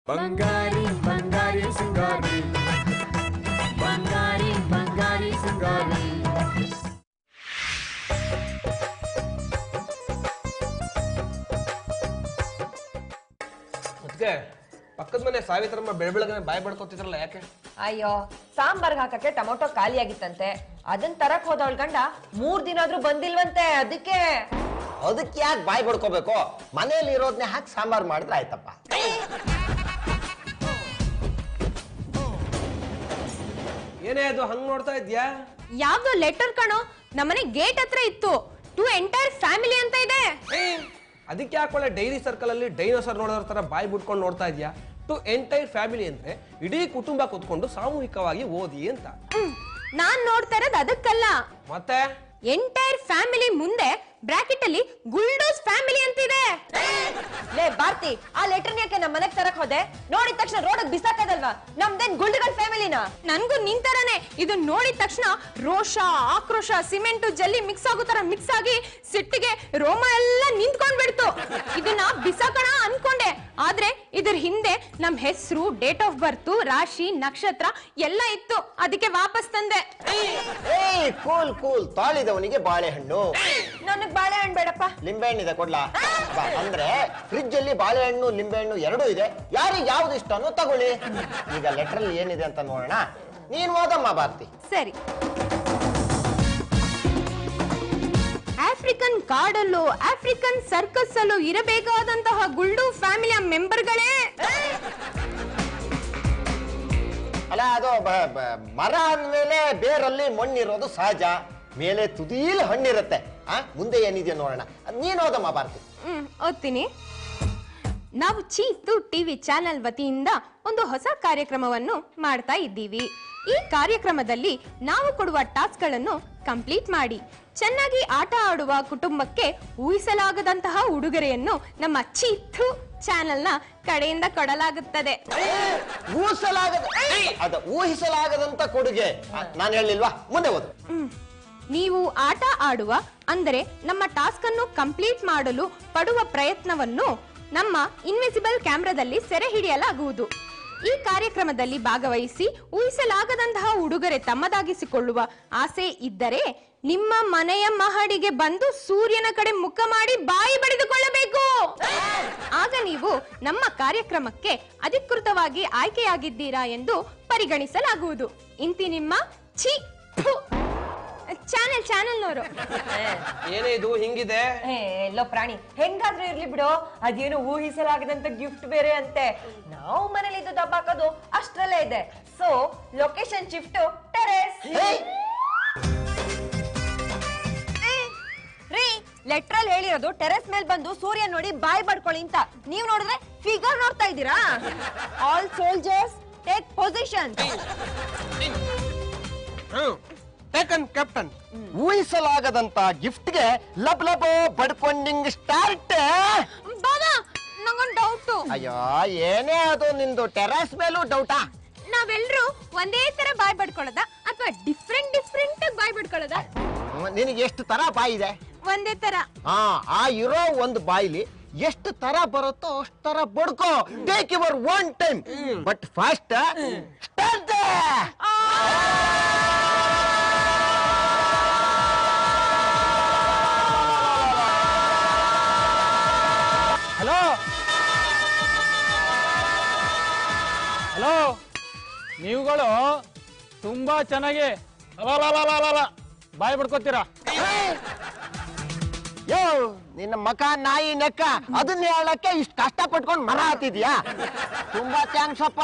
ಬಂಗಾರಿ ಬಂಗಾರಿ ಸಿಂಗಾರಿ ಬಂಗಾರಿ ಬಂಗಾರಿ ಸಿಂಗಾರಿ ಅದಕ್ಕೆ ಪಕ್ಕದ ಮನೆ ಸಾವಿತ್ರಮ್ಮ ಬೆಳಬೆಳಗ್ಗೆ ಬಾಯಿ ಬಡ್ಕೋತಿದ್ರಲ್ಲ ಯಾಕೆ? ಅಯ್ಯೋ ಸಾಂಬಾರ್ಗೆ ಹಾಕಕ್ಕೆ ಟೊಮೊಟೊ ಖಾಲಿ ಆಗಿತ್ತಂತೆ, ಅದನ್ನ ತರಕ್ ಹೋದವಳ ಗಂಡ 3 ದಿನ ಆದ್ರೂ ಬಂದಿಲ್ವಂತೆ. ಅದಕ್ಕೆ ಯಾಕೆ ಬಾಯಿ ಬಡ್ಕೋಬೇಕು? ಮನೇಲಿ ಇರೋದ್ನೇ ಹಾಕಿ ಸಾಂಬಾರ್ ಮಾಡಿದ್ರೆ ಆಯ್ತಪ್ಪ. ಏನೇ ಅದು ಹಂಗ್ ನೋಡ್ತಾ ಇದ್ಯಾ? ಯಾವ್ದೋ ಲೆಟರ್ ಕಣೋ, ನಮ್ಮನೆ ಗೇಟ್ ಹತ್ರ ಇತ್ತು. ಟು ಎಂಟೈರ್ ಫ್ಯಾಮಿಲಿ ಅಂತ ಇದೆ. ಅದಕ್ಕೆ ಯಾಕೊಳ್ಳೆ ಡೈರಿ ಸರ್ಕಲ್ ಅಲ್ಲಿ ಡೈನೋಸರ್ ನೋಡೋದ್ರ ತರ ಬಾಯಿ ಬಿಟ್ಕೊಂಡು ನೋಡ್ತಾ ಇದ್ಯಾ? ಟು ಎಂಟೈರ್ ಫ್ಯಾಮಿಲಿ ಅಂದ್ರೆ ಇಡೀ ಕುಟುಂಬ ಕೂತ್ಕೊಂಡು ಸಾಮೂಹಿಕವಾಗಿ ಓದಿ ಅಂತ. ನಾನ್ ನೋಡ್ತಾ ಇರೋದು ಅದಕ್ಕಲ್ಲ, ಮತ್ತೆ ಎಂಟೈರ್ ಫ್ಯಾಮಿಲಿ ಮುಂದೆ ಬ್ರಾಕೆಟ್ ಅಲ್ಲಿ ಗುಲ್ಡೋಸ್ ಫ್ಯಾಮಿಲಿ ಅಂತಿದೆ. ಲೇ ಭಾರತಿ, ಆ ಲೆಟರ್ ಯಾಕೆ ನಮ್ಮ ಮನೆಗ್ ತರಕ್ ಹೋದೆ? ನೋಡಿದ ತಕ್ಷಣ ರೋಡ್ ಬಿಸಾಕದಲ್ವಾ? ನಮ್ದೇನ್ ಗುಲ್ಡಗಲ್ ಫ್ಯಾಮಿಲಿನಾ? ನನ್ಗೂ ನಿಂತರನೆ ಇದು ನೋಡಿದ ತಕ್ಷಣ ರೋಷ, ಆಕ್ರೋಶ, ಸಿಮೆಂಟ್, ಜಲ್ಲಿ ಮಿಕ್ಸ್ ಆಗೋ ತರ ಮಿಕ್ಸ್ ಆಗಿ ಸಿಟ್ಟಿಗೆ ರೋಮ ಎಲ್ಲ ನಿಂತ್ಕೊಂಡ್ ಬಿಡ್ತು. ಇದನ್ನ ಬಿಸಾಕಣ ಅನ್ಕೊಂಡೆ, ಆದ್ರೆ ಇದ್ರ ಹಿಂದೆ ನಮ್ ಹೆಸರು, ಡೇಟ್ ಆಫ್ ಬರ್ತ್, ರಾಶಿ, ನಕ್ಷತ್ರ ಎಲ್ಲ ಇತ್ತು. ಅದಕ್ಕೆ ವಾಪಸ್ ತಂದೆ. ಕೂಲ್ ಕೂಲ್, ತಾಳಿದವನಿಗೆ ಬಾಳೆಹಣ್ಣು. ನನಗ್ ಬಾಳೆಹಣ್ಣು ಬೇಡಪ್ಪ. ಲಿಂಬೆಹಣ್ಣಿದೆ ಕೊಡ್ಲಾ? ಅಂದ್ರೆ ಫ್ರಿಡ್ಜ್ ಅಲ್ಲಿ ಬಾಳೆಹಣ್ಣು ಲಿಂಬೆಹಣ್ಣು ಎರಡೂ ಇದೆ, ಯಾರಿಗೆ ಯಾವ್ದು ಇಷ್ಟನೋ ತಗೊಳ್ಳಿ. ಈಗ ಲೆಟರ್ ಅಲ್ಲಿ ಏನಿದೆ ಅಂತ ನೋಡೋಣ. ನೀನ್ ಓದಮ್ಮ ಭಾರತಿ. ಸರಿ. ಆಫ್ರಿಕನ್ ಕಾಡಲ್ಲೂ ಆಫ್ರಿಕನ್ ಸರ್ಕಸ್ ಅಲ್ಲೂ ಇರಬೇಕಾದಂತಹ ಗುಲ್ಡು ಫ್ಯಾಮಿಲಿಯ ಮೆಂಬರ್ಗಳೇ. ಅಲ್ಲ, ಅದು ಮರ ಅಂದ್ಮೇಲೆ ಬೇರಲ್ಲಿ ಮಣ್ಣಿರೋದು ಸಹಜ, ಮೇಲೆ ತುದೀಲ್ ಹಣ್ಣಿರುತ್ತೆ. ಮುಂದೆ ಏನಿದೆ ನೋಡೋಣ. ನೀನ್ ಓದಮ್ಮ ಭಾರತಿ. ಓದ್ತೀನಿ. ನಾವು ಚೀತು ಟಿವಿ ಚಾನೆಲ್ ವತಿಯಿಂದ ಒಂದು ಹೊಸ ಕಾರ್ಯಕ್ರಮವನ್ನು ಮಾಡ್ತಾ ಇದ್ದೀವಿ. ಈ ಕಾರ್ಯಕ್ರಮದಲ್ಲಿ ನಾವು ಕೊಡುವ ಟಾಸ್ಕ್ ಗಳನ್ನು ಕಂಪ್ಲೀಟ್ ಮಾಡಿ ಚೆನ್ನಾಗಿ ಆಟ ಆಡುವ ಕುಟುಂಬಕ್ಕೆ ಊಹಿಸಲಾಗದಂತಹ ಉಡುಗೊರೆಯನ್ನು ನಮ್ಮ ಚೀತು ಚಾನೆಲ್ನ ಕಡೆಯಿಂದ ಕೊಡಲಾಗುತ್ತದೆ. ಊಹಿಸಲಾಗದಂತ ಕೊಡುಗೆ ನಾನು ಹೇಳಿಲ್ವಾ? ಮುಂದೆ ಓದು. ನೀವು ಆಟ ಆಡುವ ಅಂದರೆ ನಮ್ಮ ಟಾಸ್ಕ್ ಅನ್ನು ಕಂಪ್ಲೀಟ್ ಮಾಡಲು ಪಡುವ ಪ್ರಯತ್ನವನ್ನು ನಮ್ಮ ಇನ್ವಿಸಿಬಲ್ ಕ್ಯಾಮೆರಾದಲ್ಲಿ ಸೆರೆ ಹಿಡಿಯಲಾಗುವುದು. ಈ ಕಾರ್ಯಕ್ರಮದಲ್ಲಿ ಭಾಗವಹಿಸಿ ಊಹಿಸಲಾಗದಂತಹ ಉಡುಗೊರೆ ತಮ್ಮದಾಗಿಸಿಕೊಳ್ಳುವ ಆಸೆ ಇದ್ದರೆ ನಿಮ್ಮ ಮನೆಯ ಮಹಡಿಗೆ ಬಂದು ಸೂರ್ಯನ ಕಡೆ ಮುಖ ಮಾಡಿ ಬಾಯಿ ಬಡಿದುಕೊಳ್ಳಬೇಕು. ಆಗ ನೀವು ನಮ್ಮ ಕಾರ್ಯಕ್ರಮಕ್ಕೆ ಅಧಿಕೃತವಾಗಿ ಆಯ್ಕೆಯಾಗಿದ್ದೀರಾ ಎಂದು ಪರಿಗಣಿಸಲಾಗುವುದು. ಇಂತಿ ನಿಮ್ಮ ಚಾನೆಲ್ನವರು. ಏನೇ ಇದು ಹಿಂಗಿದೆ? ಎಲ್ಲೋ ಪ್ರಾಣಿ ಹೆಂಗಾದ್ರೂ ಇರ್ಲಿ ಬಿಡು, ಅದೇನು ಊಹಿಸಲಾಗದಂತ ಗಿಫ್ಟ್ ಬೇರೆ ಅಂತೆ. ನಾವು ಮನೇಲಿ ಇದ್ದು ದಬ್ಬಾಕೋದು ಅಷ್ಟ್ರಲ್ಲೇ ಇದೆ. So location shift terrace. ರೀ, ಲೆಟರ್ ಅಲ್ಲಿ ಹೇಳಿರೋದು ಟೆರೆಸ್ ಮೇಲೆ ಬಂದು ಸೂರ್ಯ ನೋಡಿ ಬಾಯ್ ಬಡ್ಕೊಳ್ಳಿ ಅಂತ. ನೀವ್ ನೋಡಿದ್ರೆ ಫಿಗರ್ ನೋಡ್ತಾ ಇದ್ದೀರಾ? All soldiers take position. Captain, ಊಹಿಸಲಾಗದಂತ ಗಿಫ್ಟ್ಗೆ ಲಬ್ ಲಬ್ ಬಡ್ಕೊಂಡಿಂಗ್ ಸ್ಟಾರ್ಟ್. ಬಾಬಾ, ನಂಗೊಂದು ಡೌಟ್. ಅಯ್ಯೋ, ಏನೇ ಅದು ನಿಂದು? ಟೆರೆಸ್ ಮೇಲೂ ಡೌಟಾ? ನಾವೆಲ್ಲರೂ ಒಂದೇ ತರ ಬಾಯ್ ಬಡ್ಕೊಳ್ಳೋದ ಅಥವಾ ಡಿಫ್ರೆಂಟ್ ಬಾಯ್ ಬಡ್ಕೊಳ್ಳೋದ? ನಿನಗೆ ಎಷ್ಟು ತರ ಬಾಯಿ ಇದೆ? ಒಂದೇ ತರ. ಆ ಇರೋ ಒಂದು ಬಾಯಿಲಿ ಎಷ್ಟು ತರ ಬರುತ್ತೋ ಅಷ್ಟು ತರ ಬಡ್ಕೋ. Take your own time, but fast start. Hello hello, ನೀವುಗಳು ತುಂಬಾ ಚೆನ್ನಾಗಿ ಬಾಯ್ ಬಿಡ್ಕೋತೀರಾ. ಯೋ, ನಿನ್ನ ಮಕ ನಾಯಿ ನೆಕ್ಕ ಅದನ್ನ ಹೇಳಕ್ಕೆ ಇಷ್ಟು ಕಷ್ಟ ಪಟ್ಕೊಂಡು ಮರ ಹತ್ತಿದ್ಯಾ? ತುಂಬಾ ಥ್ಯಾಂಕ್ಸ್ ಅಪ್ಪ,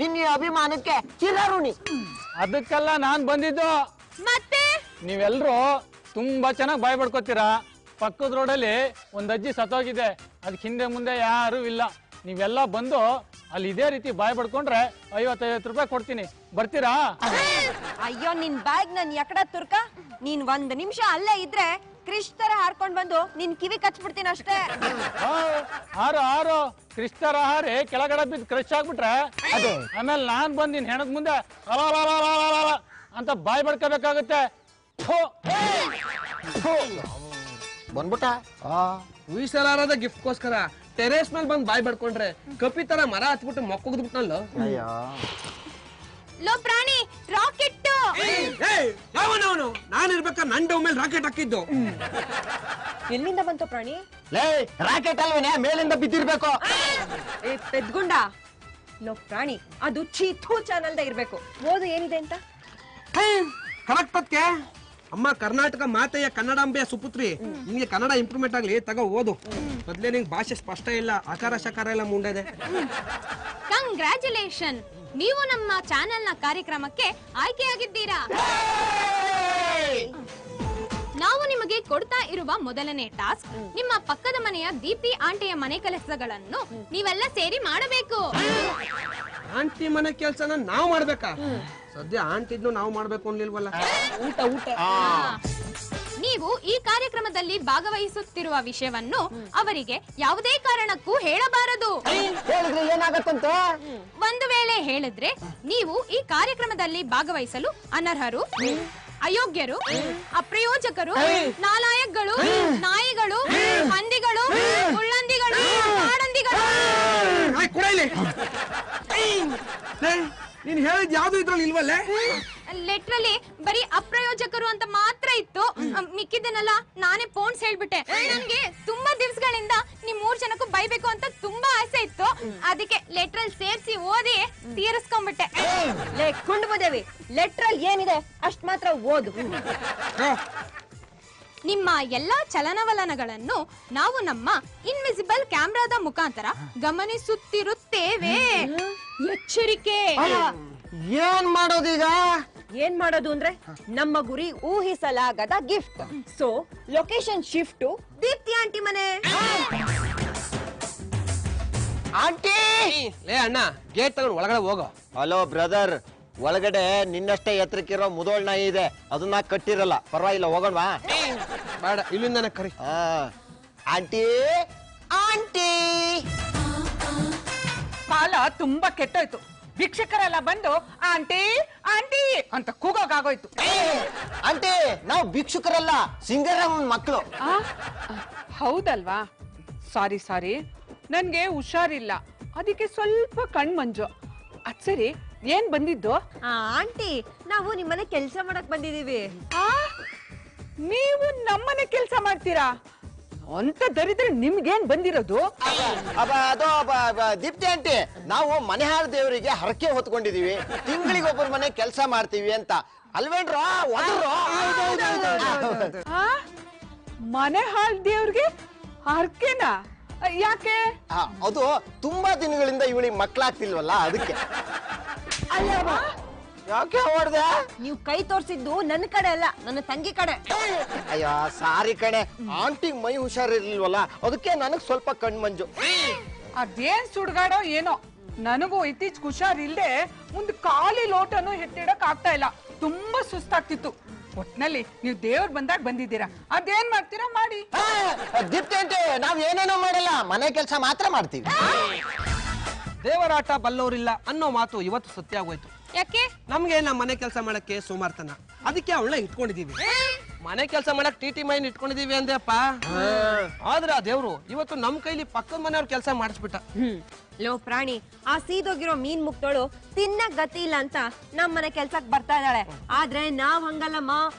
ನಿನ್ನ ಅಭಿಮಾನಕ್ಕೆ ಚಿರಋಣಿ. ಅದಕ್ಕೆಲ್ಲ ನಾನ್ ಬಂದಿದ್ದು. ಮತ್ತೆ ನೀವೆಲ್ರು ತುಂಬಾ ಚೆನ್ನಾಗಿ ಬಾಯ್ ಬಿಡ್ಕೋತೀರಾ. ಪಕ್ಕದ ರೋಡಲ್ಲಿ ಒಂದ್ ಅಜ್ಜಿ ಸತ್ತೋಗಿದೆ, ಅದಕ್ಕೆ ಹಿಂದೆ ಮುಂದೆ ಯಾರು ಇಲ್ಲ. ನೀವೆಲ್ಲ ಬಂದು ಅಲ್ಲಿ ಇದೇ ರೀತಿ ಬಾಯ್ ಬಡ್ಕೊಂಡ್ರೆ 50 ರೂಪಾಯಿ ಕೊಡ್ತೀನಿ, ಬರ್ತೀರಾ? ಅಯ್ಯೋ, ನಿನ್ ಬ್ಯಾಗ್ ನನ್ ಎಕಡ ತುರ್ಕ. ನೀನ್ 1 ನಿಮಿಷ ಅಲ್ಲೇ ಇದ್ರೆ ಕ್ರಿಶ್ ತರ ಹಾರ್ಕೊಂಡ್ ಬಂದು ನಿನ್ ಕಿವಿ ಕಚ್ಬಿಡ್ತೀನಿ ಅಷ್ಟೇ. ಹಾರು ಕ್ರಿಸ್ತರ ಹಾರಿ ಕೆಳಗಡೆ ಬಿದ್ದು ಕ್ರಶ್ ಆಗ್ಬಿಟ್ರೆ ಆಮೇಲೆ ನಾನ್ ಬಂದ್ ನಿನ್ ಹೆಣದ ಮುಂದೆ ಅಂತ ಬಾಯ್ ಬಡ್ಕೋಬೇಕಾಗುತ್ತೆ. ಬಂದ್ಬಿಟ್ಟ. ಊಹಿಸಲಾರದ ಗಿಫ್ಟ್ಗೋಸ್ಕರ ಟೆರೇಸ್ ಮೇಲೆ ಬಂದ್ ಬಾಯ್ ಬಡ್ಕೊಂಡ್ರೆ ಕಪಿ ತರ ಮರ ಹತ್ಬಿಟ್ಟು ಮೊಕ್ಕುದ್ಬಿಟ್ನಲ್ಲ. ಅಯ್ಯೋ ಲೋ ಪ್ರಾಣಿ, ರಾಕೆಟ್! ಯಾವನವನು? ನಾನು ಇರ್ಬೇಕಾದ್ರೆ ನನ್ ಡೌ ಮೇಲೆ ರಾಕೆಟ್ ಹಾಕಿದ್ದು. ಎಲ್ಲಿಂದ ಬಂತು ಪ್ರಾಣಿ? ಲೇ ರಾಕೆಟ್ ಅಲ್ವೇನೆ, ಮೇಲಿಂದ ಬಿದ್ದಿರ್ಬೇಕು. ಏ ಪೆದ್ಗುಂಡ, ಲೋ ಪ್ರಾಣಿ, ಅದು ಚೀಥೂ ಚಾನಲ್ದ ಇರ್ಬೇಕು. ಓದು ಏನಿದೆ ಅಂತ. ಕರೆಕ್ಟ್ ಅದಕ್ಕೆ ಅಮ್ಮ. ಕರ್ನಾಟಕ ಮಾತೆಯ ಕನ್ನಡಾಂಬೆಯ ಸುಪುತ್ರಿ, ನಿಮ್ಗೆ ಕನ್ನಡ ಇಂಪ್ರೂವ್ಮೆಂಟ್ ಆಗ್ಲಿ, ತಗೋ ಓದು. ಮೊದ್ಲೇ ನಿಂಗೆ ಭಾಷೆ ಸ್ಪಷ್ಟ ಇಲ್ಲ, ಆಕಾರ ಶಕಾರ ಎಲ್ಲ ಮುಂಡಿದೆ. ಕಂಗ್ರ್ಯಾಚುಲೇಷನ್, ನೀವು ನಮ್ಮ ಚಾನೆಲ್ನ ಕಾರ್ಯಕ್ರಮಕ್ಕೆ ಆಯ್ಕೆಯಾಗಿದ್ದೀರಾ. ನಾವು ನಿಮಗೆ ಕೊಡ್ತಾ ಇರುವ ಮೊದಲನೇ ಟಾಸ್ಕ್, ನಿಮ್ಮ ಪಕ್ಕದ ಮನೆಯ ದೀಪ್ತಿ ಆಂಟಿಯ ಮನೆ ಕೆಲಸಗಳನ್ನು ನೀವೆಲ್ಲ ಸೇರಿ ಮಾಡಬೇಕು. ಆಂಟಿ ಮನೆ ಕೆಲ್ಸನ ನಾವು ಮಾಡ್ಬೇಕಾ? ಸದ್ಯ ಆಂಟಿದ್ನು ನಾವು ಮಾಡ್ಬೇಕು ಅನ್ಲಿಲ್ವಲ್ಲ. ಊಟ ಊಟ. ನೀವು ಈ ಕಾರ್ಯಕ್ರಮದಲ್ಲಿ ಭಾಗವಹಿಸುತ್ತಿರುವ ವಿಷಯವನ್ನು ಅವರಿಗೆ ಯಾವುದೇ ಕಾರಣಕ್ಕೂ ಹೇಳಬಾರದು. ಹೇಳಿದ್ರೆ ಏನಾಗತ್ತಂತ? ಒಂದು ವೇಳೆ ಹೇಳಿದ್ರೆ ನೀವು ಈ ಕಾರ್ಯಕ್ರಮದಲ್ಲಿ ಭಾಗವಹಿಸಲು ಅನರ್ಹರು, ಅಯೋಗ್ಯರು, ಅಪ್ರಯೋಜಕರು, ನಾಲಾಯಕ್ಗಳು, ನಾಯಿಗಳು, ಹಂದಿಗಳು, ಮುಳ್ಳಂದಿಗಳು, ಕಾಡಂದಿಗಳು. ನೀನ್ ಹೇಳಿದ್ ಯಾವ್ದು ಇದ್ರಲ್ಲಿ ಇಲ್ವಲ್ಲೇ? ಲೆಟ್ರಲ್ಲಿ ಬರೀ ಅಪ್ರಯೋಜಕರು ಅಂತ ಮಾತ್ರ ಇತ್ತು. ಮಿಕ್ಕಿದ್ದನ್ನೆಲ್ಲ ನಾನೇ ಪೋನ್ಸ್ ಹೇಳ್ಬಿಟ್ಟೆ. ನನ್ಗೆ ತುಂಬಾ ದಿವಸಗಳಿಂದ ನಿಮ್ 3 ಜನಕ್ಕೂ ಬೈಬೇಕು ಅಂತ ತುಂಬಾ ಆಸೆ ಇತ್ತು. ಅದಕ್ಕೆ ಲೆಟ್ರಲ್ಲಿ ಸೇರ್ಸಿ ಓದಿ ತೀರಿಸ್ಕೊಂಡ್ಬಿಟ್ಟೆ. ಲೇ ಕುಂಡ್ಬದೇವಿ, ಲೆಟ್ರಲ್ಲಿ ಏನಿದೆ ಅಷ್ಟ್ ಮಾತ್ರ ಓದು. ನಿಮ್ಮ ಎಲ್ಲಾ ಚಲನವಲನಗಳನ್ನು ನಾವು ನಮ್ಮ ಇನ್ವಿಸಿಬಲ್ ಕ್ಯಾಮ್ರಾದ ಮುಖಾಂತರ ಗಮನಿಸುತ್ತಿರುತ್ತೇವೆ. ಎಚ್ಚರಿಕೆ! ಏನ್ ಮಾಡೋದೀಗ? ಏನ್ ಮಾಡೋದು ಅಂದ್ರೆ ನಮ್ಮ ಗುರಿ ಊಹಿಸಲಾಗದ gift. So location shift Deepti aunty ಮನೆ. ಆಂಟಿ! ಲೇ ಅಣ್ಣ, ಗೇಟ್ ತಗೊಂಡು ಒಳಗಡೆ ಹೋಗೋ. ಹಲೋ ಬ್ರದರ್, ಒಳಗಡೆ ನಿನ್ನಷ್ಟೇ ಎತ್ತರಕ್ಕಿರೋ ಮುದೋಳ್ ನಾಯಿ ಇದೆ, ಅದನ್ನ ಕಟ್ಟಿರಲ್ಲ. ಪರವಾಗಿಲ್ಲ, ಹೋಗೋಣವಾ? ಬೇಡ, ಇಲ್ಲಿಂದಾನೆ ಕರಿ. Aunty aunty! ಕಾಲ ತುಂಬಾ ಕೆಟ್ಟೋಯ್ತು. ಭಿಕ್ಷಕರೆಲ್ಲ ಬಂದು ಆಂಟಿ ಆಂಟಿ ಅಂತ ಕೂಗೋಗಾಗೋಯ್ತು. ಆಂಟಿ, ನಾವು ಭಿಕ್ಷುಕರಲ್ಲ, ಸಿಂಗರಮ್ಮನ ಮಕ್ಕಳು. ಹೌದಲ್ವಾ? ಸಾರಿ, ನನ್ಗೆ ಹುಷಾರಿಲ್ಲ, ಅದಕ್ಕೆ ಸ್ವಲ್ಪ ಕಣ್ಮಂಜು. ಅದ್ ಸರಿ, ಏನ್ ಬಂದಿದ್ದು? ಆಂಟಿ, ನಾವು ನಿಮ್ಮನೆ ಕೆಲ್ಸ ಮಾಡಕ್ ಬಂದಿದೀವಿ. ನೀವು ನಮ್ಮನೆ ಕೆಲ್ಸ ಮಾಡ್ತೀರಾ ಅಂತ ದರಿದ್ರೆ ನಿಮ್ಗೇನ್ ಬಂದಿರೋದು? ಅದು ದೀಪ್ತಿ ಆಂಟಿ, ನಾವು ಮನೆ ಹಾಳು ದೇವರಿಗೆ ಹರಕೆ ಹೊತ್ಕೊಂಡಿದೀವಿ. ತಿಂಗಳಿಗೊಬ್ಬರ ಮನೆ ಕೆಲಸ ಮಾಡ್ತೀವಿ ಅಂತ ಅಲ್ವೇನ್ರೋ? ಮನೆ ಹಾಳ್ ದೇವ್ರಿಗೆ ಹರ್ಕೆನಾ? ಯಾಕೆ? ಅದು ತುಂಬಾ ದಿನಗಳಿಂದ ಇವಳಿಗೆ ಮಕ್ಳಾಗ್ತಿಲ್ವಲ್ಲ, ಅದಕ್ಕೆ. ಯಾಕೆ ಹೊಡ್ದೆ? ನೀವು ಕೈ ತೋರ್ಸಿದ್ದು ನನ್ನ ಕಡೆ ಅಲ್ಲ, ನನ್ನ ತಂಗಿ ಕಡೆ. ಅಯ್ಯೋ ಸಾರಿ ಕಣೆ, ಆಂಟಿಗ್ ಮೈ ಹುಷಾರಿರ್ಲಿಲ್ವಲ್ಲ, ಅದಕ್ಕೆ ನನಗ್ ಸ್ವಲ್ಪ ಕಣ್ಮಂಜು. ಅದೇನ್ ಸುಡ್ಗಾಡೋ ಏನೋ, ನನಗೂ ಇತ್ತೀಚೆಗೆ ಹುಷಾರಿಲ್ದೆ ಮುಂದೆ ಖಾಲಿ ಲೋಟನು ಎತ್ತಿಡಕ್ ಆಗ್ತಾ ಇಲ್ಲ. ತುಂಬಾ ಸುಸ್ತಾಗ್ತಿತ್ತು. ಒಟ್ನಲ್ಲಿ ನೀವು ದೇವ್ರು ಬಂದಾಗ ಬಂದಿದ್ದೀರಾ, ಅದೇನ್ ಮಾಡ್ತೀರಾ ಮಾಡಿ. ದೀಪ್ತಿ ಆಂಟಿ, ನಾವ್ ಏನೇನೋ ಮಾಡಲ್ಲ, ಮನೆ ಕೆಲಸ ಮಾತ್ರ ಮಾಡ್ತೀವಿ. ದೇವರಾಟ ಬಲ್ಲವರಿಲ್ಲ ಅನ್ನೋ ಮಾತು ಇವತ್ತು ಸತ್ಯ ಆಗೋಯ್ತು. ಯಾಕೆ? ನಮ್ಗೆ ನಮ್ಮ ಮನೆ ಕೆಲಸ ಮಾಡಕ್ಕೆ ಸೋಮಾರ್ತನ, ಅದಕ್ಕೆ ಅವಳನ್ನ ಇಟ್ಕೊಂಡಿದೀವಿ. ಮನೆ ಕೆಲಸ ಮಾಡಕ್ ಟಿ ಮೈನ್ ಇಟ್ಕೊಂಡಿದೀವಿ ಅಂದೆಪ್ಪ. ಆದ್ರೆ ಆ ದೇವ್ರು ಇವತ್ತು ನಮ್ ಕೈಲಿ ಪಕ್ಕದ ಮನೆಯವ್ರ ಕೆಲಸ ಮಾಡಿಸ್ಬಿಟ್ಟ. ಲೋ ಪ್ರಾಣಿ, ಆ ಸೀದೋಗಿರೋ ಮೀನ್ ಮುಕ್ತೋಳು ತಿನ್ನಕ್ ಗತಿ ಇಲ್ಲ ಅಂತ ನಮ್ ಮನೆ ಕೆಲ್ಸಕ್ ಬರ್ತಾ ಇದ್ದಾಳೆ. ಆದ್ರೆ ನಾವ್ ಹಂಗಲ್ಲಮ್ಮ,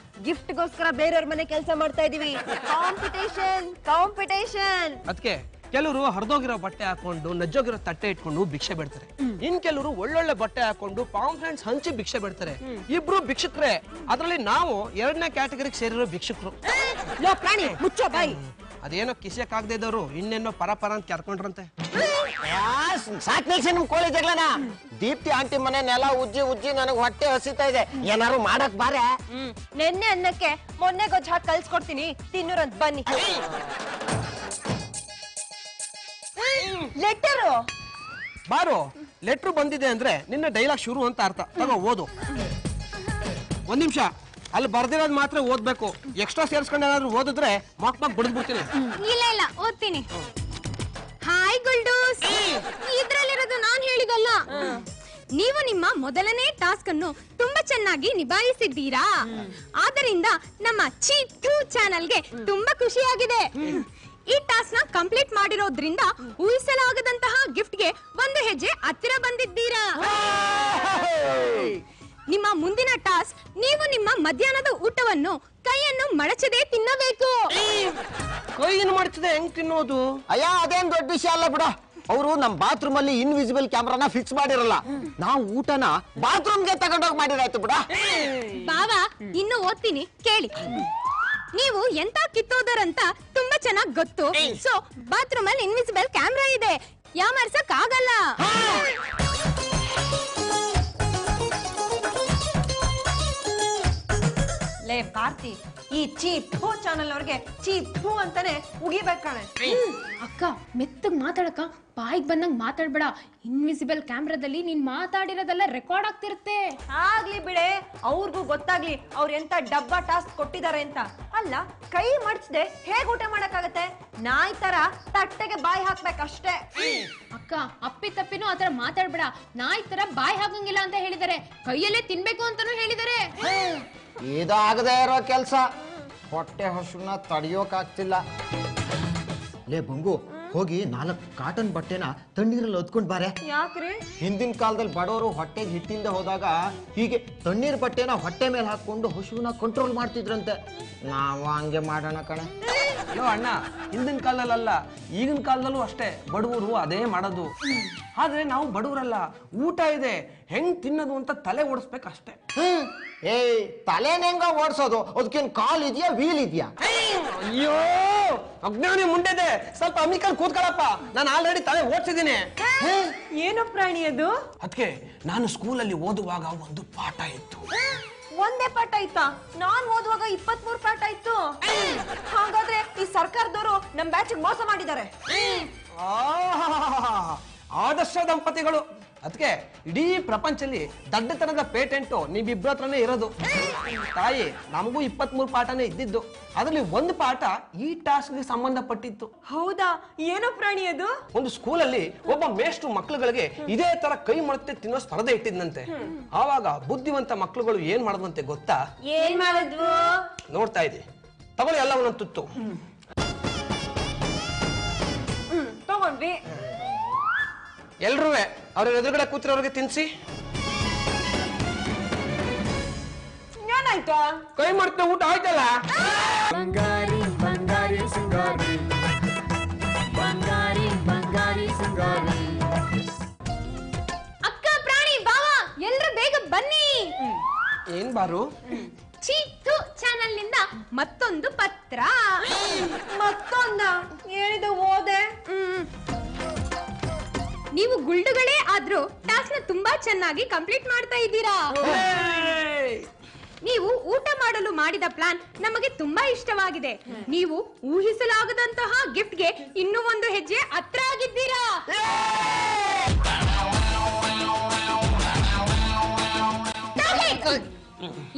ಗಿಫ್ಟ್ಗೋಸ್ಕರ ಬೇರೆಯವ್ರ ಮನೆ ಕೆಲಸ ಮಾಡ್ತಾ ಇದೀವಿ. ಕಾಂಪಿಟೇಷನ್. ಅದಕ್ಕೆ ಕೆಲವರು ಹರಿದೋಗಿರೋ ಬಟ್ಟೆ ಹಾಕೊಂಡು ನಜ್ಜೋಗಿರೋ ತಟ್ಟೆ ಇಟ್ಕೊಂಡು ಭಿಕ್ಷೆ ಬಿಡ್ತಾರೆ. ಇನ್ ಕೆಲವರು ಒಳ್ಳೊಳ್ಳೆ ಬಟ್ಟೆ ಹಾಕೊಂಡು ಪಾಂಫ್ಲೆಟ್ಸ್ ಹಂಚಿ ಭಿಕ್ಷೆ ಬಿಡ್ತಾರೆ. ಇಬ್ರು ಭಿಕ್ಷುಕ್ರೆ, ಅದ್ರಲ್ಲಿ ನಾವು 2ನೇ ಕ್ಯಾಟಗರಿಗೆ ಸೇರಿರೋ ಭಿಕ್ಷುಕರು. ಲೋ ಪ್ರಾಣಿ, ಮುಚ್ಚೋ ಬಾಯಿ. ಅದೇನೋ ಕಿಸಕ್ ಆಗದೆ ಇದ್ದವರು ಇನ್ನೇನೋ ಪರ ಅಂತ ಕರ್ಕೊಂಡ್ರಂತೆ. ಸಾಕ್ ನಿಲ್ಸಿ ನಿಮ್ ಕೋಳಿ ಜಗಳನ. ದೀಪ್ತಿ ಆಂಟಿ ಮನೆ ನೆಲ ಉಜ್ಜಿ ನನಗ್ ಹೊಟ್ಟೆ ಹಸಿತಾ ಇದೆ, ಏನಾರು ಮಾಡಕ್ ಬಾರೆ. ನೆನ್ನೆ ಅನ್ನಕ್ಕೆ ಮೊನ್ನೆ ಗೊಜ್ಜ ಹಾಕಿ ಕಲ್ಸ್ಕೊಡ್ತೀನಿ, ತಿನ್ನೂರಂತ ಬನ್ನಿ. ಲೆಟರು ಬಾರು, ಲೆಟ್ರು ಬಂದಿದೆ ಅಂದ್ರೆ ನಿನ್ನ ಡೈಲಾಗ್ ಶುರು ಅಂತ ಅರ್ಥ. ತಗೋ ಓದು. 1 ನಿಮಿಷ, ಅಲ್ಲಿ ಬರ್ದಿರೋದು ಮಾತ್ರ ಓದ್ಬೇಕು. ಎಕ್ಸ್ಟ್ರಾ ಸೇರ್ಸ್ಕೊಂಡು ಏನಾದ್ರು ಓದಿದ್ರೆ ಮಾಕ್ ಬಿಡ್ಬಿಡ್ತೀನಿ. ಇಲ್ಲ, ಓದ್ತೀನಿ. ಹಾಯ್ ಗುಲ್ಡೂಸ್, ಇದ್ರಲ್ಲಿರೋದು ನಾನ್ ಹೇಳಿದಲ್ಲ. ನೀವು ನಿಮ್ಮ ಮೊದಲನೇ ಟಾಸ್ಕ್ ಅನ್ನು ತುಂಬಾ ಚೆನ್ನಾಗಿ ನಿಭಾಯಿಸಿದ್ದೀರಾ. ಆದ್ದರಿಂದ ನಮ್ಮ ಚೀಟು ಚಾನೆಲ್ಗೆ ತುಂಬಾ ಖುಷಿಯಾಗಿದೆ. ಈ ಟಾಸ್ಕ್ ನ ಕಂಪ್ಲೀಟ್ ಮಾಡಿರೋದ್ರಿಂದ ಊಹಿಸಲಾಗದಂತಹ ಗಿಫ್ಟ್ಗೆ ಒಂದು ಹೆಜ್ಜೆ ಹತ್ತಿರ ಬಂದಿದ್ದೀರಾ. ನಿಮ್ಮ ಮುಂದಿನ ಟಾಸ್ಕ್, ನೀವು ನಿಮ್ಮ ಮಧ್ಯಾಹ್ನದ ಊಟವನ್ನು ಕೈಯನ್ನು ಮಡಚದೆ ತಿನ್ನಬೇಕು. ಕೈಯನ್ನು ಮಡಚದೆ ಹೆಂಗ್ ತಿನ್ನೋದು? ಅಯ್ಯ ಅದೇನ್ ದೊಡ್ಡ ವಿಷಯ ಅಲ್ಲ ಬಿಡ. ಅವರು ನಮ್ ಬಾತ್ರೂಮ್ ಅಲ್ಲಿ ಇನ್ವಿಸಿಬಲ್ ಕ್ಯಾಮ್ರಾನ ಫಿಕ್ಸ್ ಮಾಡಿರಲ್ಲ, ನಾವು ಊಟನ ಬಾತ್ರೂಮ್ಗೆ ತಗೊಂಡೋಗಿ ಮಾಡಿರಾಯ್ತು ಬಿಡ. ಬಾವಾ, ಇನ್ನು ಓದ್ತೀನಿ ಕೇಳಿ. ನೀವು ಎಂತ ಕಿತ್ತೋದರಂತ ತುಂಬಾ ಚೆನ್ನಾಗಿ ಗೊತ್ತು. ಸೊ ಬಾತ್ರೂಮ್ ಅಲ್ಲಿ ಇನ್ವಿಸಿಬಲ್ ಕ್ಯಾಮ್ರಾ ಇದೆ, ಯಾಮರ್ಸಕ್ ಆಗಲ್ಲ. ಲೇ ಭಾರತಿ, ಈ ಚೀಪು ಚಾನಲ್ ಅವ್ರಿಗೆ ಚೀಪು ಅಂತಾನೆ ಉಗಿಬೇಕಾಣೆ. ಅಕ್ಕ, ಮೆತ್ತಗ್ ಮಾತಾಡಕ, ಬಾಯಿಗೆ ಬಂದಂಗ್ ಮಾತಾಡ್ಬೇಡ. ಇನ್ವಿಸಿಬಲ್ ಕ್ಯಾಮ್ರಾದಲ್ಲಿ ನೀನ್ ಮಾತಾಡಿರೋದೆಲ್ಲ ರೆಕಾರ್ಡ್ ಆಗ್ತಿರುತ್ತೆ. ಆಗ್ಲಿ ಬಿಡೆ, ಅವ್ರಿಗೂ ಗೊತ್ತಾಗ್ಲಿ ಅವ್ರ ಎಂತ ಡಬ್ಬಾ ಟಾಸ್ಕ್ ಕೊಟ್ಟಿದ್ದಾರೆ ಅಂತ. ಅಲ್ಲ, ಕೈ ಮಡ್ಚದೆ ಹೇಗ್ ಊಟ ಮಾಡಕ್ಕಾಗತ್ತೆ? ನಾಯಿ ತರ ತಟ್ಟೆಗೆ ಬಾಯಿ ಹಾಕ್ಬೇಕಷ್ಟೇ. ಅಕ್ಕ, ಅಪ್ಪಿ ತಪ್ಪಿನೂ ಆತರ ಮಾತಾಡ್ಬೇಡ. ನಾಯಿ ತರ ಬಾಯಿ ಹಾಕಂಗಿಲ್ಲ ಅಂತ ಹೇಳಿದಾರೆ, ಕೈಯಲ್ಲೇ ತಿನ್ಬೇಕು ಅಂತಾನೂ ಹೇಳಿದಾರೆ. ಇದಾಗದೇ ಇರೋ ಕೆಲ್ಸ, ಹೊಟ್ಟೆ ಹಸುನ ತಡಿಯೋಕಾಗ್ತಿಲ್ಲ. ಲೇ ಬಂಗು, ಹೋಗಿ 4 ಕಾಟನ್ ಬಟ್ಟೆನ ತಣ್ಣೀರಲ್ಲಿ ಒದ್ಕೊಂಡ್ ಬಾರೆ. ಯಾಕ್ರಿ? ಹಿಂದಿನ ಕಾಲದಲ್ಲಿ ಬಡವರು ಹೊಟ್ಟೆಗೆ ಹಿಟ್ಟಿಲ್ದೆ ಹೋದಾಗ ಹೀಗೆ ತಣ್ಣೀರ್ ಬಟ್ಟೆನ ಹೊಟ್ಟೆ ಮೇಲೆ ಹಾಕೊಂಡು ಹಸುವನ್ನ ಕಂಟ್ರೋಲ್ ಮಾಡ್ತಿದ್ರಂತೆ. ನಾವು ಹಂಗೆ ಮಾಡೋಣ ಕಣೆ. ಅಯ್ಯೋ ಅಣ್ಣ, ಹಿಂದಿನ ಕಾಲದಲ್ಲ ಈಗಿನ ಕಾಲದಲ್ಲೂ ಅಷ್ಟೇ ಬಡವರು ಅದೇ ಮಾಡೋದು. ಆದ್ರೆ ನಾವು ಬಡವರಲ್ಲ, ಊಟ ಇದೆ ಹೆಂಗ್ ತಿನ್ನೋದು ಅಂತ ತಲೆ ಓಡಿಸ್ಬೇಕು ಅಷ್ಟೇ. ಏಯ್, ತಲೆನ ಹೆಂಗ ಓಡಿಸೋದು? ಅದಕ್ಕೇನ್ ಕಾಲ್ ಇದೆಯಾ, ವೀಲ್ ಇದೆಯಾ? ಅಯ್ಯೋ ಅಜ್ಞಾನಿ ಮುಂಡೆದೆ, ಸ್ವಲ್ಪ ಅಮಿಕಲ್ ಕೂತ್ಕೊಳ್ಳಪ್ಪ, ನಾನು ಆಲ್ರೆಡಿ ತಲೆ ಓಡಿಸಿದ್ದೀನಿ. ಏನೋ ಪ್ರಾಣಿ ಅದು? ಅದಕ್ಕೆ ನಾನು ಸ್ಕೂಲಲ್ಲಿ ಓದುವಾಗ ಒಂದು ಪಾಠ ಇತ್ತು. ಒಂದೇ ಪಾಠ ಆಯ್ತಾ? ನಾನ್ ಓದುವಾಗ 23 ಪಾಠ ಆಯ್ತು. ಹಾಗಾದ್ರೆ ಈ ಸರ್ಕಾರದವರು ನಮ್ ಬ್ಯಾಚ್ ಮೋಸ ಮಾಡಿದ್ದಾರೆ. ಆದರ್ಶ ದಂಪತಿಗಳು. ಅದಕ್ಕೆ ಇಡೀ ಪ್ರಪಂಚದಲ್ಲಿ ದಡ್ಡತನದ ಪೇಟೆಂಟು ನೀವಿಬ್ಬರ ಹತ್ರನೇ ಇರೋದು. ತಾಯಿ, ನಮಗೂ 23 ಪಾಠನೇ ಇದ್ದಿದ್ದು, ಅದರಲ್ಲಿ ಒಂದು ಪಾಠ ಈ ಟಾಸ್ಕ್ಗೆ ಸಂಬಂಧಪಟ್ಟಿತ್ತು. ಹೌದಾ? ಏನೋ ಪ್ರಾಣಿ ಅದು? ಒಂದು ಸ್ಕೂಲಲ್ಲಿ ಒಬ್ಬ ಮೇಷ್ಟ್ರು ಮಕ್ಕಳುಗಳಿಗೆ ಇದೇ ತರ ಕೈ ಮಡತೆ ತಿನ್ನೋ ಸ್ಪರ್ಧೆ ಇಟ್ಟಿದ್ದಂತೆ. ಆವಾಗ ಬುದ್ಧಿವಂತ ಮಕ್ಕಳುಗಳು ಏನ್ ಮಾಡಿದ್ವಂತೆ ಗೊತ್ತಾ? ಏನ್ ಮಾಡಿದ್ವು? ನೋಡ್ತಾ ಇದ್ದಿ, ತಗೊಳ್ಳಿ ಎಲ್ಲ ಒಂದೊಂದು ತುತ್ತು. ತಗೊಂಡ್ವಿ. ಎಲ್ರೂ ಅವ್ರ ಎದುರುಗಡೆ ಕೂತಿರೋರಿಗೆ ತಿನ್ಸಿ. ಏನಾಯ್ತು? ಕೈ ಮಾಡ್ತಾ ಊಟ ಆಯ್ತಲ್ಲ? ಬಂಗಾರಿ ಬಂಗಾರಿ ಸಿಂಗಾರಿ, ಬಂಗಾರಿ ಬಂಗಾರಿ ಸಿಂಗಾರಿ. ಅಕ್ಕ, ಪ್ರಾಣಿ, ಬಾವ, ಎಲ್ರು ಬೇಗ ಬನ್ನಿ. ಏನ್ ಬಾರು? ಚೀತು ಚಾನೆಲ್ ನಿಂದ ಮತ್ತೊಂದು ಪತ್ರ. ಮತ್ತೊಂದ? ಏನಿದು ಓದೆ? ನೀವು ಗುಳ್ಳುಗಳೇ ಆದ್ರೂ ಟಾಸ್ಕ್ ನ ತುಂಬಾ ಚೆನ್ನಾಗಿ ಕಂಪ್ಲೀಟ್ ಮಾಡ್ತಾ ಇದ್ದೀರಾ. ನೀವು ಊಟ ಮಾಡಲು ಮಾಡಿದ ಪ್ಲಾನ್ ನಮಗೆ ತುಂಬಾ ಇಷ್ಟವಾಗಿದೆ. ನೀವು ಊಹಿಸಲಾಗದಂತಹ ಗಿಫ್ಟ್ಗೆ ಇನ್ನೂ ಒಂದು ಹೆಜ್ಜೆ ಹತ್ರ ಆಗಿದ್ದೀರಾ.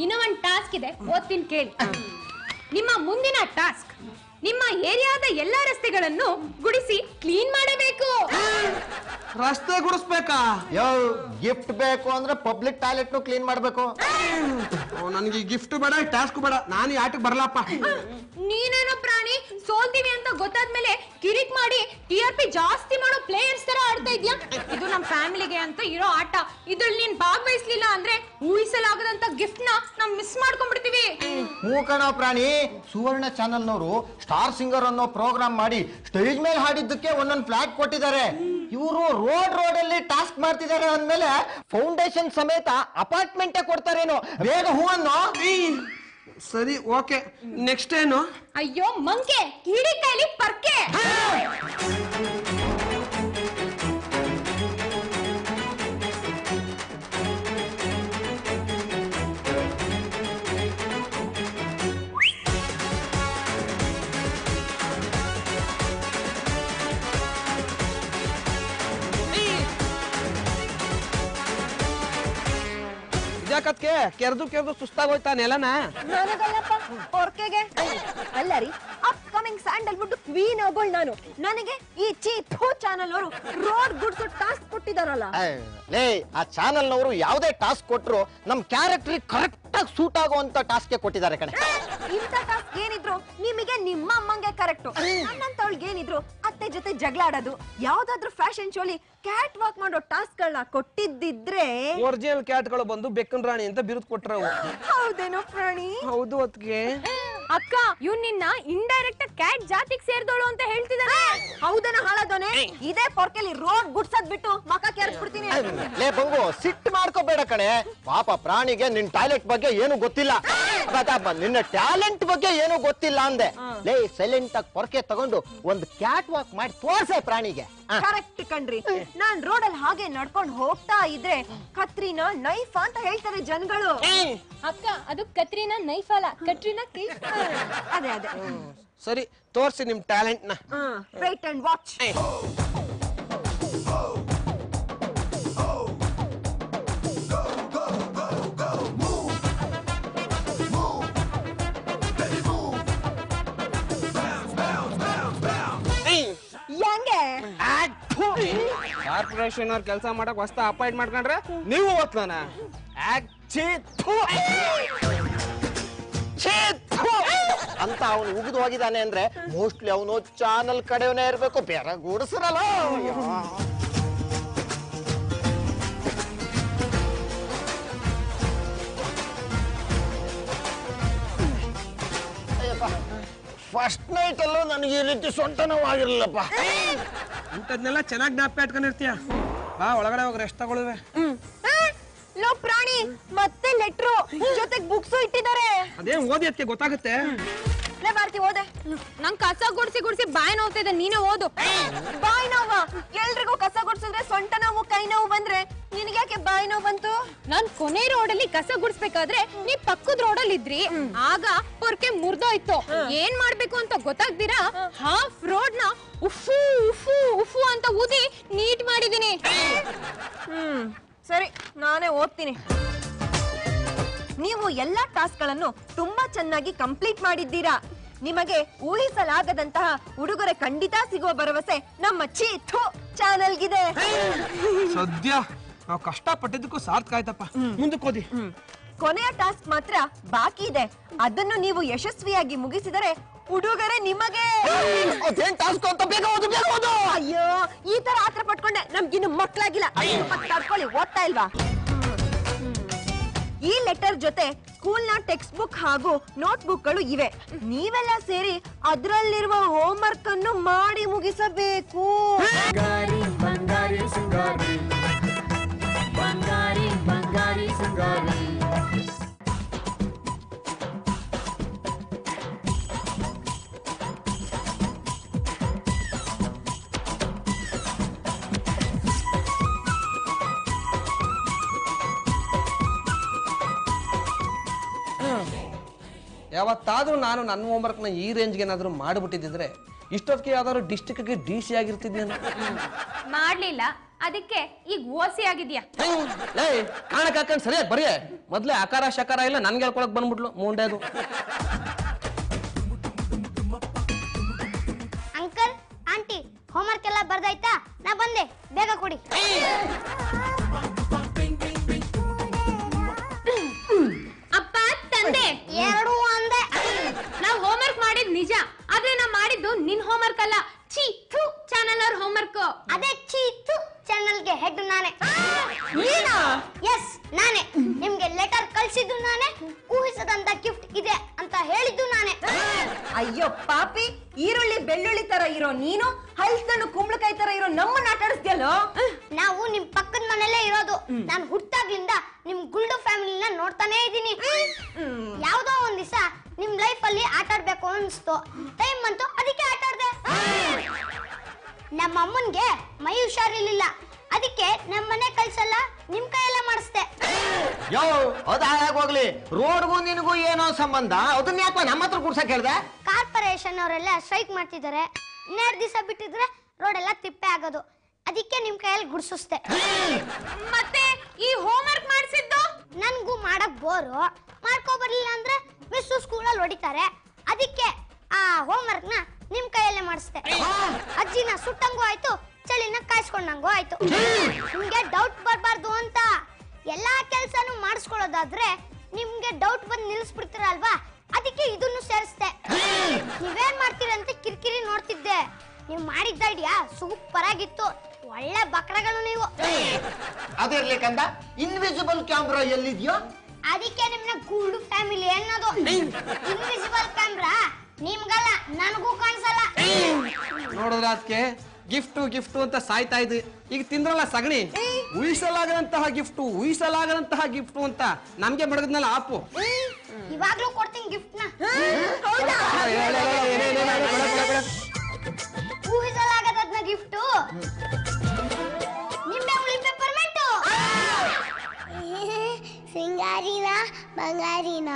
ಇನ್ನೂ ಒಂದು ಟಾಸ್ಕ್ ಇದೆ, ಓದ್ತೀನಿ ಕೇಳಿ. ನಿಮ್ಮ ಮುಂದಿನ ಟಾಸ್ಕ್, ನಿಮ್ಮ ಏರಿಯಾದ ಎಲ್ಲಾ ರಸ್ತೆಗಳನ್ನು ಗುಡಿಸಿ ಕ್ಲೀನ್ ಮಾಡಬೇಕು. ರಸ್ತೆ ಗುಡಿಸ್ಬೇಕಾ? ಗಿಫ್ಟ್ ಬೇಕು ಅಂದ್ರೆ ಪಬ್ಲಿಕ್ ಟಾಯ್ಲೆಟ್ ಕ್ಲೀನ್ ಮಾಡ್ಬೇಕು. ನನಗೆ ಗಿಫ್ಟ್ ಬೇಡ, ಟಾಸ್ಕ್ ಬೇಡ, ನಾನು ಈ ಆಟಕ್ಕೆ ಬರಲಪ್ಪ. ನೀನೇನೋ ಪ್ರಾಣಿ, ಸೋಲ್ತೀವಿ ಅಂತ ಗೊತ್ತಾದ್ಮೇಲೆ ಕಿರಿಕ್ ಮಾಡಿ TRP ಜಾಸ್ತಿ ಮಾಡೋ ಪ್ಲೇಯರ್ಸ್ ತರ ಆಡ್ತಾ ಇದ್ಯಾ. ಇದು ನಮ್ ಫ್ಯಾಮಿಲಿಗೆ ಅಂತ ಇರೋ ಆಟ. ಇದ್ರಲ್ಲಿ ನೀನ್ ಭಾಗವಹಿಸ್ಲಿಲ್ಲ ಅಂದ್ರೆ ಊಹಿಸಲಾಗದಂತ ಗಿಫ್ಟ್ ನ ನಾವ್ ಮಿಸ್ ಮಾಡ್ಕೊಂಡ್ಬಿಡ್ತೀವಿ. ಮೂಕಣ ಪ್ರಾಣಿ, ಸುವರ್ಣ ಚಾನೆಲ್ ನವರು ಸ್ಟಾರ್ ಸಿಂಗರ್ ಅನ್ನೋ ಪ್ರೋಗ್ರಾಮ್ ಮಾಡಿ ಸ್ಟೇಜ್ ಮೇಲೆ ಹಾಡಿದ್ದಕ್ಕೆ ಒಂದೊಂದು ಫ್ಲಾಗ್ ಕೊಟ್ಟಿದ್ದಾರೆ. ಇವರು ರೋಡ್ ಅಲ್ಲಿ ಟಾಸ್ಕ್ ಮಾಡ್ತಿದ್ದಾರೆ ಅಂದ್ಮೇಲೆ ಫೌಂಡೇಶನ್ ಸಮೇತ ಅಪಾರ್ಟ್ಮೆಂಟ್ ಕೊಡ್ತಾರೇನೋ. ಬೇಗ ಹೂ ಅನ್ನೋ. ಸರಿ, ಓಕೆ. ನೆಕ್ಸ್ಟ್ ಏನು? ಅಯ್ಯೋ ಮಂಕೆ, ಕಿಡಿ ಕೈಲಿ ಪರ್ಕೆ. ಇದ್ಯಾಕತ್ಗೆ ಕೆರೆದು ಸುಸ್ತಾಗೋಯ್ತಾ ನೆಲನ? ನನಗಲ್ಲಪ್ಪ, ಹೊರ್ಕೆಗೆ. ಅಲ್ಲ ರೀ, ಅಪ್ಕಮಿಂಗ್ ಸ್ಯಾಂಡಲ್ವುಡ್ ಕ್ವೀನ್ ಒಬ್ಬಳು ನಾನು. ನನಗೆ ಈ ಚೀತು ಚಾನಲ್ ಅವರು ರೋಡ್ ಗುಡ್ಸೋ ಟಾಸ್ಕ್ ಕೊಟ್ಟಿದಾರಲ್ಲ. ಲೇ, ಆ ಚಾನೆಲ್ ನವರು ಯಾವುದೇ ಟಾಸ್ಕ್ ಕೊಟ್ರು ನಮ್ ಕ್ಯಾರೆಕ್ಟರ್ ಕರೆಕ್ಟ್ ಕರೆಕ್ಟ್ ಆಗಿ ಸೂಟ್ ಆಗುವಂತ ಟಾಸ್ಕ್ ಕೊಟ್ಟಿದ್ದಾರೆ ಕಣೆ. ಇಂಥ ಟಾಸ್ಕ್ ಏನಿದ್ರು ನಿಮಗೆ ನಿಮ್ಮ ಅಮ್ಮಂಗೆ ಕರೆಕ್ಟ್. ನನ್ನಂತವಳಿಗೆ ಏನಿದ್ರು ಅತ್ತೆ ಜೊತೆ ಜಗಳ ಆಡೋದು, ಯಾವ್ದಾದ್ರು ಫ್ಯಾಷನ್ ಶೋಲಿ ಕ್ಯಾಟ್ ವಾಕ್ ಮಾಡೋ ಟಾಸ್ಕ್ ಗಳನ್ನ ಕೊಟ್ಟಿದ್ದಿದ್ರೆ ಒರಿಜಿನಲ್ ಕ್ಯಾಟ್ಗಳು ಬಂದು ಬೆಕ್ಕನ್ ರಾಣಿ ಅಂತ ಬಿರುದು ಕೊಟ್ರವು. ಹೌದೇನೋ ಪ್ರಾಣಿ? ಹೌದು ಅದಕ್ಕೆ. ಅಕ್ಕ ಇವ್ ನಿನ್ನ ಇಂಡೈರೆಕ್ಟ್ ಕ್ಯಾಟ್ ಜಾತಿಗೆ ಸೇರ್ದೋಳು ಅಂತ ಹೇಳ್ತಿದ್ದಾನೆ. ಹೌದನ ಹಾಳಾದೋನೆ ಇದೇ ಪೊರ್ಕೆಲಿ ರೋಡ್ ಗುಡ್ಸದ್ ಬಿಟ್ಟು ಮಕ ಕೆರ್ಸ್ಬಿಡ್ತೀನಿ. ಲೇ ಬಂಗು, ಸಿಟ್ಟು ಮಾಡ್ಕೋಬೇಡ ಕಣೆ. ಪಾಪ ಪ್ರಾಣಿಗೆ ನಿನ್ ಟಾಯ್ಲೆಟ್ ಬಗ್ಗೆ ಏನು ಗೊತ್ತಿಲ್ಲ, ನಿನ್ನ ಟ್ಯಾಲೆಂಟ್ ಬಗ್ಗೆ ಏನು ಗೊತ್ತಿಲ್ಲ ಅಂದೆ. ಲೇ ಸೈಲೆಂಟ್ ಆಗಿ ಪೊರ್ಕೆ ತಗೊಂಡು ಒಂದು ಕ್ಯಾಟ್ ವಾಕ್ ಮಾಡಿ ತೋರ್ಸೆ ಪ್ರಾಣಿಗೆ. ಕರೆಕ್ಟ್ ಕಣ್ರಿ. ನಾನ್ ರೋಡ್ ಅಲ್ಲಿ ಹಾಗೆ ನಡ್ಕೊಂಡು ಹೋಗ್ತಾ ಇದ್ರೆ ಕತ್ರಿನಾ ನೈಫ್ ಅಂತ ಹೇಳ್ತಾರೆ ಜನಗಳು. ಅಕ್ಕ ಅದು ಕತ್ರಿನಾ ನೈಫ್ ಅಲ್ಲ, ಕತ್ರಿನಾ ಕೇಸ್. ಅದೇ ಅದೇ. ಸರಿ ತೋರ್ಸಿ ನಿಮ್ ಟ್ಯಾಲೆಂಟ್ ನ. Wait and watch. ಕಾರ್ಪೊರೇಷನ್ ಅವ್ರ ಕೆಲಸ ಮಾಡಕ್ ಹೊಸ್ತ ಅಪಾಯಿಂಟ್ ಮಾಡ್ಕೊಂಡ್ರೆ ನೀವು ಓದ್ತಾನ ಅಂತ ಅವನು ಉಗಿದು ಹೋಗಿದ್ದಾನೆ ಅಂದ್ರೆ ಮೋಸ್ಟ್ಲಿ ಅವನು ಚಾನಲ್ ಕಡೆಯವನೇ ಇರ್ಬೇಕು, ಬೇರೆ ಗೂಡಿಸ್ರಲ್ಲ. ಫಸ್ಟ್ ನೈಟ್ ಅಲ್ಲೂ ನನಗೆ ಈ ರೀತಿ ಸೊಂಟ ನೋವಾಗಿರ್ಲಿಲ್ಲಪ್ಪ. ಇಂಥದ್ನೆಲ್ಲ ಚೆನ್ನಾಗಿ ಜ್ಞಾಪಕ ಇಟ್ಕೊಂಡಿರ್ತೀಯ. ಬಾ ಒಳಗಡೆ ಹೋಗಿ ರೆಸ್ಟ್ ತಗೊಳ್ಳುವೆ. ಲೋ ಪ್ರಾಣಿ, ಮತ್ತೆ ಲೆಟ್ರು ಜೊತೆಗೆ ಬುಕ್ಸು ಇಟ್ಟಿದ್ದಾರೆ. ಅದೇನ್ ಓದಿ ಅದಕ್ಕೆ ಗೊತ್ತಾಗುತ್ತೆ. ಲೇ ಭಾರತಿ ಓದೆ. ನಂಗ್ ಕಸ ಗುಡ್ಸಿ ಗುಡ್ಸಿ ಬಾಯಿ ನೋವ್ತಿದೆ, ನೀನೇ ಓದು. ಬಾಯಿ ನೋವ? ಎಲ್ರಿಗೂ ಕಸ ಗುಡ್ಸಿದ್ರೆ ಸೊಂಟ ನೋವು ಕೈ ನೋವು ಬಂದ್ರೆ ನಿನಗ್ಯಾಕೆ ಬಾಯಿ ನೋವು ಬಂತು? ನಾನ್ ಕೊನೆ ರೋಡಲ್ಲಿ ಕಸ ಗುಡ್ಸ್ಬೇಕಾದ್ರೆ ನೀ ಪಕ್ಕದ ರೋಡಲ್ಲಿ ಇದ್ರಿ, ಆಗ ಪೊರ್ಕೆ ಮುರ್ದೋಯ್ತು. ಏನ್ ಮಾಡ್ಬೇಕು ಅಂತ ಗೊತ್ತಾಗ್ದಿರಾ ಹಾಫ್ ರೋಡ್ ನ ಉಫು ಉಫು ಉಫು ಅಂತ ಊದಿ ನೀಟ್ ಮಾಡಿದೀನಿ. ಸರಿ, ನಾನೇ ಓದ್ತೀನಿ. ನೀವು ಎಲ್ಲಾ ಟಾಸ್ಕ್ ಗಳನ್ನು ತುಂಬಾ ಚೆನ್ನಾಗಿ ಕಂಪ್ಲೀಟ್ ಮಾಡಿದ್ದೀರಾ. ನಿಮಗೆ ಊಹಿಸಲಾಗದಂತಹ ಉಡುಗೊರೆ ಖಂಡಿತ ಸಿಗುವ ಭರವಸೆ ನಮ್ಮ ಚೀಥು ಚಾನೆಲ್ಗಿದೆ. ಸದ್ಯ ನಾವು ಕಷ್ಟ ಪಟ್ಟಿದ್ದಕ್ಕೂ ಸಾರ್ಥಕ ಆಯ್ತಪ್ಪ. ಮುಂದಕ್ಕೆ ಓದಿ. ಕೊನೆಯ ಟಾಸ್ಕ್ ಮಾತ್ರ ಬಾಕಿ ಇದೆ. ಅದನ್ನು ನೀವು ಯಶಸ್ವಿಯಾಗಿ ಮುಗಿಸಿದರೆ ಉಡುಗೊರೆ ನಿಮಗೆ. ಅಯ್ಯೋ, ಈ ತರ ಆತರ ಪಟ್ಕೊಂಡೆ ನಮ್ಗಿನ್ನು ಮಕ್ಕಳಾಗಿಲ್ಲ. ತಡ್ಕೊಳ್ಳಿ, ಓದ್ತಾ ಇಲ್ವಾ? ಈ ಲೆಟರ್ ಜೊತೆ ಸ್ಕೂಲ್ ನ ಟೆಕ್ಸ್ಟ್ ಬುಕ್ ಹಾಗೂ ನೋಟ್ ಬುಕ್ ಗಳು ಇವೆ. ನೀವೆಲ್ಲ ಸೇರಿ ಅದರಲ್ಲಿರುವ ಹೋಮ್ ವರ್ಕ್ ಅನ್ನು ಮಾಡಿ ಮುಗಿಸಬೇಕು. ಬಂಗಾರಿ ಬಂಗಾರಿ ಸಿಂಗಾರಿ, ಬಂಗಾರಿ ಬಂಗಾರಿ ಸಿಂಗಾರಿ. ಯಾವತ್ತಾದ್ರೂ ನಾನು ನನ್ನ ಹೋಮ್ವರ್ಕ್ ನ ಈ ರೇಂಜ್ಗೆ ಏನಾದ್ರು ಮಾಡಿಬಿಟ್ಟಿದ್ರೆ ಇಷ್ಟೊತ್ತಿಗೆ ಯಾವ್ದಾದ್ರು ಡಿಸ್ಟ್ರಿಕ್ಟ್ಗೆ DC ಆಗಿರ್ತಿದ್ನೇನೋ. ಮಾಡ್ಲಿಲ್ಲ, ಅದಕ್ಕೆ ಈಗ ಓಸಿ ಆಗಿದ್ಯಾ. ಕಾಣಕ್ ಹಾಕೊಂಡ್ ಸರಿಯಾಗಿ ಬರೀ ಮೊದ್ಲೇ ಆಕಾರ ಶಕಾರ ಇಲ್ಲ ನನ್ಗೆ ಹೇಳ್ಕೊಳಕ್ ಬಂದ್ಬಿಟ್ಲು ಮುಂಡೆದು. ಅಂಕಲ್ ಆಂಟಿ ಹೋಮ್ವರ್ಕ್ ಎಲ್ಲ ಬರ್ದಾಯ್ತಾ? ನಾ ಬಂದೆ, ಬೇಗ ಕೊಡಿ. ಅಪ್ಪ ತಂದೆ ಎರಡು ಅಂದೆ. ನಾವ್ ಹೋಮ್ವರ್ಕ್ ಮಾಡಿದ್ ನಿಜ, ಆದ್ರೆ ನಾವ್ ಮಾಡಿದ್ದು ನಿನ್ ಹೋಮ್ವರ್ಕ್ ಅಲ್ಲ, ಚೀತು ಚಾನಲ್ ಅವ್ರ ಹೋಮ್ವರ್ಕ್. ಅದೇ ಚೀತು ಚಾನಲ್ಗೆ ಹೆಡ್ ನಾನೇ. ಎಸ್, ನಾನೇ. ನಿಮ್ಗೆ ಲೆಟರ್ ಕಳ್ಸಿದ್ದು ನಾನೇ, ಊಹಿಸದಂತ ಗಿಫ್ಟ್ ಇದೆ ಅಂತ ಹೇಳಿದ್ದು ನಾನೇ. ಅಯ್ಯೋ ಪಾಪಿ, ಈರುಳ್ಳಿ ಬೆಳ್ಳುಳ್ಳಿ ತರ ಇರೋ ನೀನು ಹಲ್ಸಣ್ಣು ಕುಂಬಳಕಾಯಿ ತರ ಇರೋ ನಮ್ಮನ್ನ ಆಟಾಡಿಸ್ತೀಯಲ್ಲೋ. ನಾವು ನಿಮ್ ಪಕ್ಕದ ಮನೇಲೇ ಇರೋದು. ನಾನು ಹುಟ್ಟಾಗ್ಲಿಂದ ನಿಮ್ ಗುಲ್ಡು ಫ್ಯಾಮಿಲಿನ ನೋಡ್ತಾನೆ ಇದ್ದೀನಿ. ಯಾವ್ದೋ ಒಂದ್ ದಿವಸ ನಿಮ್ ಲೈಫ್ ಅಲ್ಲಿ ಆಟ ಆಡ್ಬೇಕು ಅನ್ಸ್ತು, ಟೈಮ್ ಬಂತು, ಅದಕ್ಕೆ ಆಟ ಆಡ್ದೆ. ನಮ್ಮ ಅಮ್ಮನ್ಗೆ ಮೈ ಹುಷಾರಿರ್ಲಿಲ್ಲ, ಅದಕ್ಕೆ ನಮ್ಮ ಮನೆ ಕಳ್ಸಲ್ಲ, ನಿಮ್ ಕೈಯೆಲ್ಲ ಮಾಡಿಸ್ದೆ. ಯೋ, ಅದ ಹೋಗ್ಲಿ, ರೋಡ್ಗೂ ನಿನಗೂ ಏನೋ ಸಂಬಂಧ? ಅದನ್ನ ಯಾಕೆ ನಮ್ಮ ಹತ್ರ ಗುಡ್ಸಕ್ ಹೇಳ್ದೆ? ಕಾರ್ಪೊರೇಷನ್ ಅವರೆಲ್ಲ ಸ್ಟ್ರೈಕ್ ಮಾಡ್ತಿದ್ದಾರೆ. 2 ದಿವಸ ಬಿಟ್ಟಿದ್ರೆ ರೋಡ್ ಎಲ್ಲ ತಿಪ್ಪೆ ಆಗೋದು, ಅದಕ್ಕೆ ನಿಮ್ ಕೈಯಲ್ಲಿ ಗುಡ್ಸಿಸ್ದೆ. ಮತ್ತೆ ಈ ಹೋಮ್ವರ್ಕ್ ಮಾಡಿಸಿದ್ದು ನನ್ಗೂ ಮಾಡಕ್ ಬೋರು, ಮಾಡ್ಕೊ ಬರ್ಲಿಲ್ಲ ಅಂದ್ರೆ ಮಿಸ್ ಸ್ಕೂಲಲ್ಲಿ ಹೊಡಿತಾರೆ, ಅದಕ್ಕೆ ಆ ಹೋಮ್ವರ್ಕ್ ನ ನಿಮ್ ಕೈಯಲ್ಲೇ ಮಾಡಿಸ್ದೆ. ಅಜ್ಜಿನ ಸುಟ್ಟಂಗೂ ಆಯ್ತು, ಚಳಿನ ಕಾಯಿಸ್ಕೊಂಡಂಗೂ ಆಯ್ತು. ನಿಮ್ಗೆ ಡೌಟ್ ಬರ್ಬಾರ್ದು ಅಂತ ಎಲ್ಲಾ ಕೆಲ್ಸನೂ ಮಾಡಿಸ್ಕೊಳ್ಳೋದಾದ್ರೆ ನಿಮ್ಗೆ ಡೌಟ್ ಬಂದು ನಿಲ್ಲಿಸ್ಬಿಡ್ತೀರಲ್ವಾ, ಅದಕ್ಕೆ ಇದನ್ನು ಸೇರಿಸ್ದೆ. ನೀವೇನ್ ಮಾಡ್ತೀರಂತ ಕಿರಿಕಿರಿ ನೋಡ್ತಿದ್ದೆ. ನೀವು ಮಾಡಿದ್ದ ಐಡಿಯಾ ಸೂಪರ್ ಆಗಿತ್ತು. ಒಳ್ಳೆ ಬಕ್ರಗಳು ನೀವು. ಅದಿರ್ಲಿ ಕಂದ, ಇನ್ವಿಸಿಬಲ್ ಕ್ಯಾಮ್ರಾ ಎಲ್ಲಿದ್ಯೋ? ಅದಕ್ಕೆ ನಿಮ್ನ ಗೂಡು ಫ್ಯಾಮಿಲಿ ಅನ್ನೋದು. ಇನ್ವಿಸಿಬಲ್ ಕ್ಯಾಮ್ರಾ ನಿಮ್ಗಲ್ಲ, ನನಗೂ ಕಾಣಿಸಲ್ಲ. ನೋಡಿದ್ರ ಅದಕ್ಕೆ ಗಿಫ್ಟು ಅಂತ ಸಾಯ್ತಾ ಇದ್ವಿ. ಈಗ ತಿಂದ್ರಲ್ಲ ಸಗಣಿ, ಉಳಿಸಲಾಗದಂತಹ ಗಿಫ್ಟು ಅಂತ ನಮ್ಗೆ ಬಡಗದ್ನಲ್ಲ ಆಪು. ಇವಾಗ್ಲೂ ಕೊಡ್ತೀನಿ ಗಿಫ್ಟ್ ನ. ಊಹಿಸಲಾಗದದ್ನ ಗಿಫ್ಟು ನಿಂಬೆ ಹುಳಿ ಪೆಪ್ಪರ್ಮೆಂಟು. ಸಿಂಗಾರಿನ ಬಂಗಾರಿನ